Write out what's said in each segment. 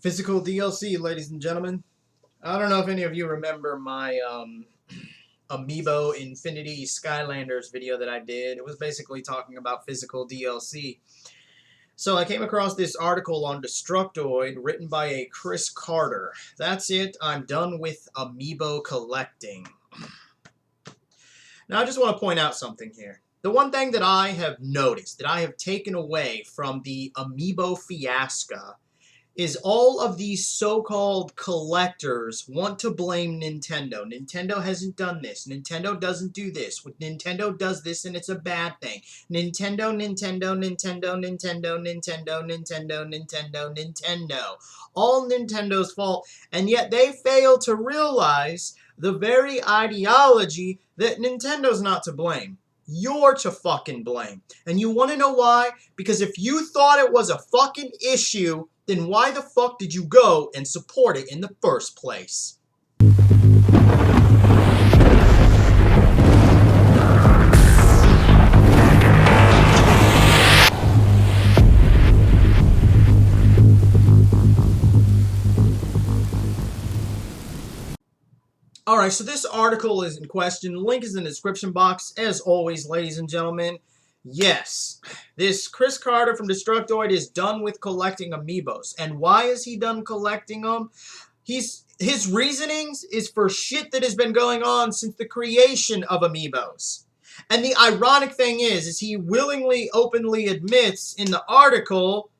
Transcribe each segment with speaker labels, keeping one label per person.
Speaker 1: Physical DLC, ladies and gentlemen. I don't know if any of you remember my Amiibo Infinity Skylanders video that I did. It was basically talking about physical DLC. So I came across this article on Destructoid written by a Chris Carter. That's it. I'm done with Amiibo collecting. Now I just want to point out something here. The one thing that I have noticed, that I have taken away from the Amiibo fiasco, is all of these so-called collectors want to blame Nintendo. Nintendo hasn't done this. Nintendo doesn't do this. Nintendo does this and it's a bad thing. Nintendo, Nintendo, Nintendo, Nintendo, Nintendo, Nintendo, Nintendo, Nintendo. All Nintendo's fault, and yet they fail to realize the very ideology that Nintendo's not to blame. You're to fucking blame. And you want to know why? Because if you thought it was a fucking issue, then why the fuck did you go and support it in the first place? Alright, so this article is in question. The link is in the description box. As always, ladies and gentlemen, yes, this Chris Carter from Destructoid is done with collecting Amiibos. And why is he done collecting them? His reasonings is for shit that has been going on since the creation of Amiibos. And the ironic thing is he willingly, openly admits in the article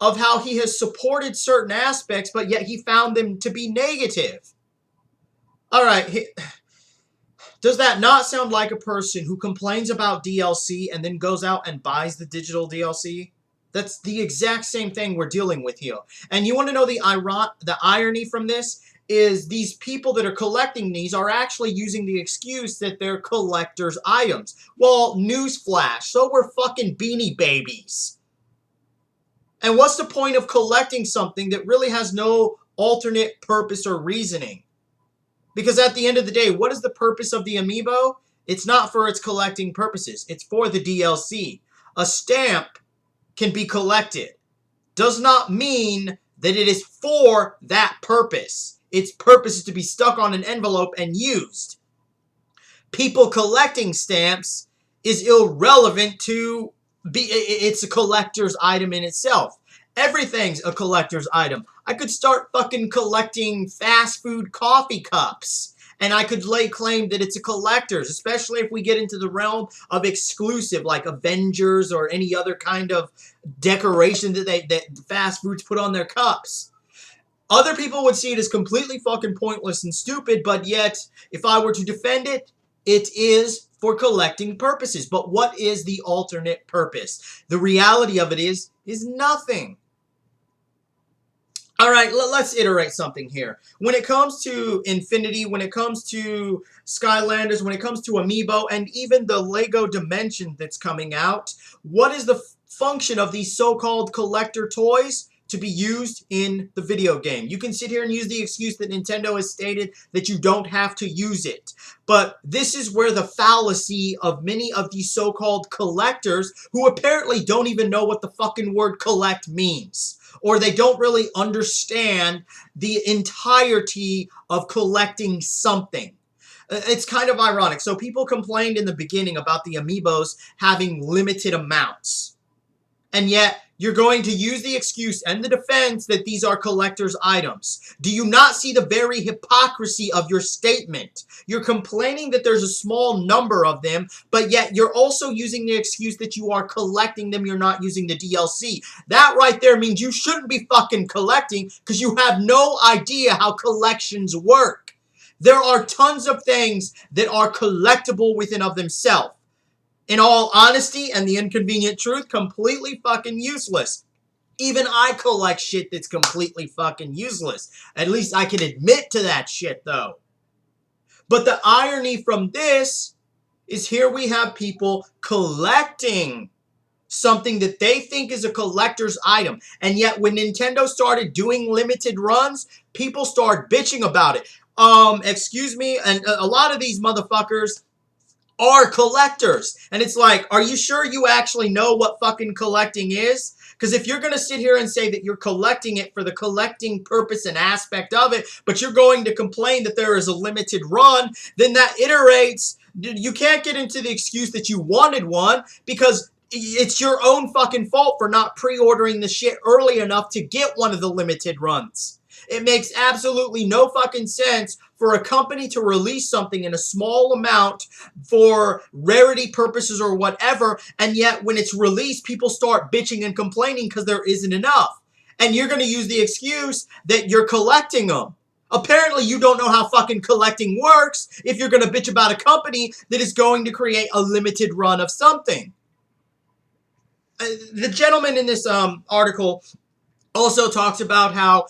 Speaker 1: of how he has supported certain aspects, but yet he found them to be negative. Alright, does that not sound like a person who complains about DLC and then goes out and buys the digital DLC? That's the exact same thing we're dealing with here. And you want to know the irony from this? Is these people that are collecting these are actually using the excuse that they're collector's items. Well, newsflash, so we're fucking Beanie Babies. And what's the point of collecting something that really has no alternate purpose or reasoning? Because at the end of the day, what is the purpose of the Amiibo? It's not for its collecting purposes. It's for the DLC. A stamp can be collected. Does not mean that it is for that purpose. Its purpose is to be stuck on an envelope and used. People collecting stamps is irrelevant to it's a collector's item in itself. Everything's a collector's item. I could start fucking collecting fast food coffee cups. And I could lay claim that it's a collector's, especially if we get into the realm of exclusive, like Avengers or any other kind of decoration that fast foods put on their cups. Other people would see it as completely fucking pointless and stupid, but yet, if I were to defend it, it is for collecting purposes. But what is the alternate purpose? The reality of it is nothing. All right, let's iterate something here. When it comes to Infinity, when it comes to Skylanders, when it comes to Amiibo, and even the Lego Dimension that's coming out, what is the function of these so-called collector toys? To be used in the video game. You can sit here and use the excuse that Nintendo has stated that you don't have to use it. But this is where the fallacy of many of these so-called collectors, who apparently don't even know what the fucking word collect means, or they don't really understand the entirety of collecting something. It's kind of ironic. So people complained in the beginning about the Amiibos having limited amounts. And yet, you're going to use the excuse and the defense that these are collector's items. Do you not see the very hypocrisy of your statement? You're complaining that there's a small number of them, but yet you're also using the excuse that you are collecting them, you're not using the DLC. That right there means you shouldn't be fucking collecting because you have no idea how collections work. There are tons of things that are collectible within of themselves. In all honesty and the inconvenient truth, completely fucking useless. Even I collect shit that's completely fucking useless. At least I can admit to that shit, though. But the irony from this is here we have people collecting something that they think is a collector's item. And yet when Nintendo started doing limited runs, people start bitching about it. Excuse me, and a lot of these motherfuckers are collectors. And it's like, are you sure you actually know what fucking collecting is? Because if you're going to sit here and say that you're collecting it for the collecting purpose and aspect of it, but you're going to complain that there is a limited run, then that iterates. You can't get into the excuse that you wanted one, because it's your own fucking fault for not pre-ordering the shit early enough to get one of the limited runs. It makes absolutely no fucking sense for a company to release something in a small amount for rarity purposes or whatever, and yet when it's released, people start bitching and complaining because there isn't enough. And you're going to use the excuse that you're collecting them. Apparently, you don't know how fucking collecting works if you're going to bitch about a company that is going to create a limited run of something. The gentleman in this article also talks about how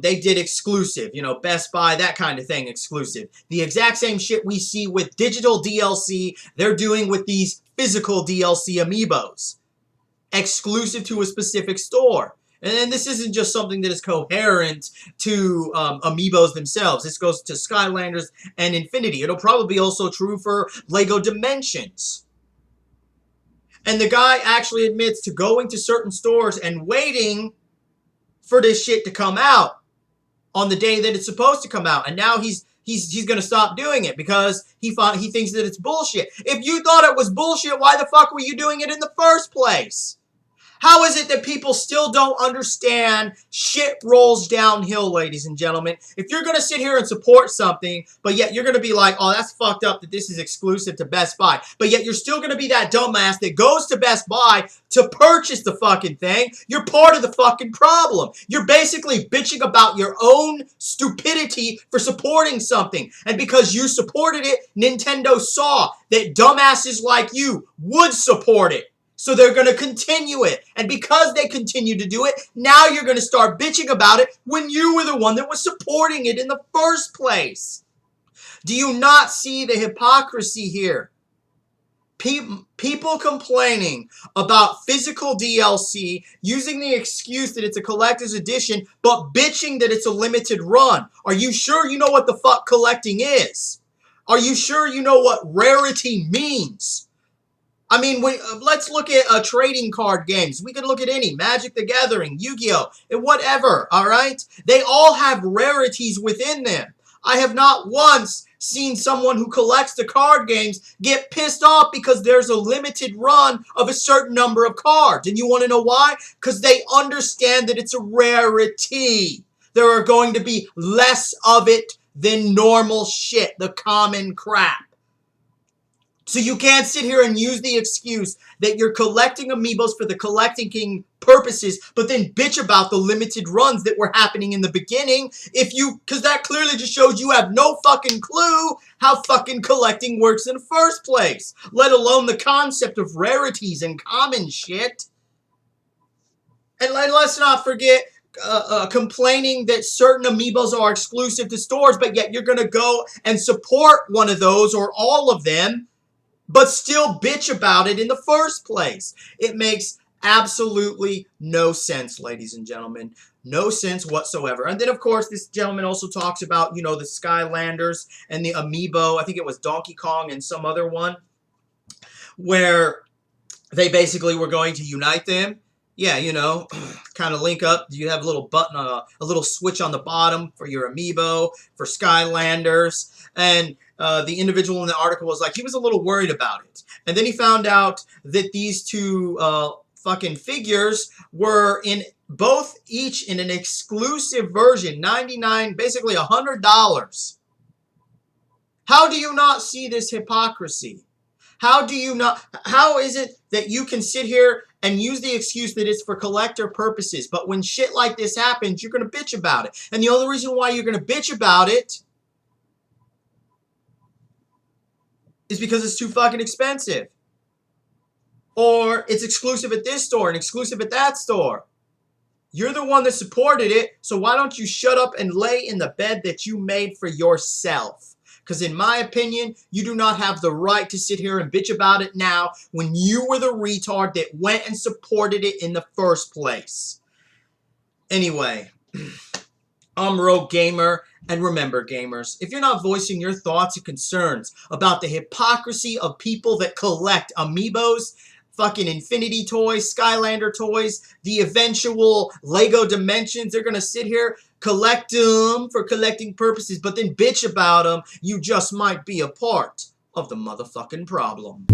Speaker 1: they did exclusive, you know, Best Buy, that kind of thing, exclusive. The exact same shit we see with digital DLC, they're doing with these physical DLC Amiibos. Exclusive to a specific store. And this isn't just something that is coherent to Amiibos themselves. This goes to Skylanders and Infinity. It'll probably be also true for LEGO Dimensions. And the guy actually admits to going to certain stores and waiting for this shit to come out on the day that it's supposed to come out. And now he's going to stop doing it because he thinks that it's bullshit. If you thought it was bullshit, why the fuck were you doing it in the first place? How is it that people still don't understand shit rolls downhill, ladies and gentlemen? If you're going to sit here and support something, but yet you're going to be like, oh, that's fucked up that this is exclusive to Best Buy, but yet you're still going to be that dumbass that goes to Best Buy to purchase the fucking thing, you're part of the fucking problem. You're basically bitching about your own stupidity for supporting something. And because you supported it, Nintendo saw that dumbasses like you would support it. So they're going to continue it. And because they continue to do it, now you're going to start bitching about it when you were the one that was supporting it in the first place. Do you not see the hypocrisy here? People complaining about physical DLC, using the excuse that it's a collector's edition, but bitching that it's a limited run. Are you sure you know what the fuck collecting is? Are you sure you know what rarity means? I mean, let's look at trading card games. We could look at any. Magic the Gathering, Yu-Gi-Oh!, and whatever, all right? They all have rarities within them. I have not once seen someone who collects the card games get pissed off because there's a limited run of a certain number of cards. And you want to know why? Because they understand that it's a rarity. There are going to be less of it than normal shit, the common crap. So you can't sit here and use the excuse that you're collecting Amiibos for the collecting purposes, but then bitch about the limited runs that were happening in the beginning. Because that clearly just shows you have no fucking clue how fucking collecting works in the first place, let alone the concept of rarities and common shit. And let's not forget complaining that certain Amiibos are exclusive to stores, but yet you're going to go and support one of those or all of them, but still bitch about it in the first place. It makes absolutely no sense, ladies and gentlemen. No sense whatsoever. And then, of course, this gentleman also talks about, you know, the Skylanders and the Amiibo. I think it was Donkey Kong and some other one, where they basically were going to unite them. Yeah, you know, kind of link up. You have a little button, a little switch on the bottom for your Amiibo, for Skylanders. And the individual in the article was like, he was a little worried about it. And then he found out that these two fucking figures were each in an exclusive version, $99, basically $100. How do you not see this hypocrisy? How is it that you can sit here and use the excuse that it's for collector purposes, but when shit like this happens, you're going to bitch about it? And the only reason why you're going to bitch about it is because it's too fucking expensive. Or it's exclusive at this store and exclusive at that store. You're the one that supported it, so why don't you shut up and lay in the bed that you made for yourself? Because in my opinion, you do not have the right to sit here and bitch about it now when you were the retard that went and supported it in the first place. Anyway, I'm Rogue Gamer, and remember, gamers, if you're not voicing your thoughts and concerns about the hypocrisy of people that collect Amiibos, fucking Infinity toys, Skylander toys, the eventual Lego Dimensions, they're gonna sit here, collect them for collecting purposes, but then bitch about them, you just might be a part of the motherfucking problem.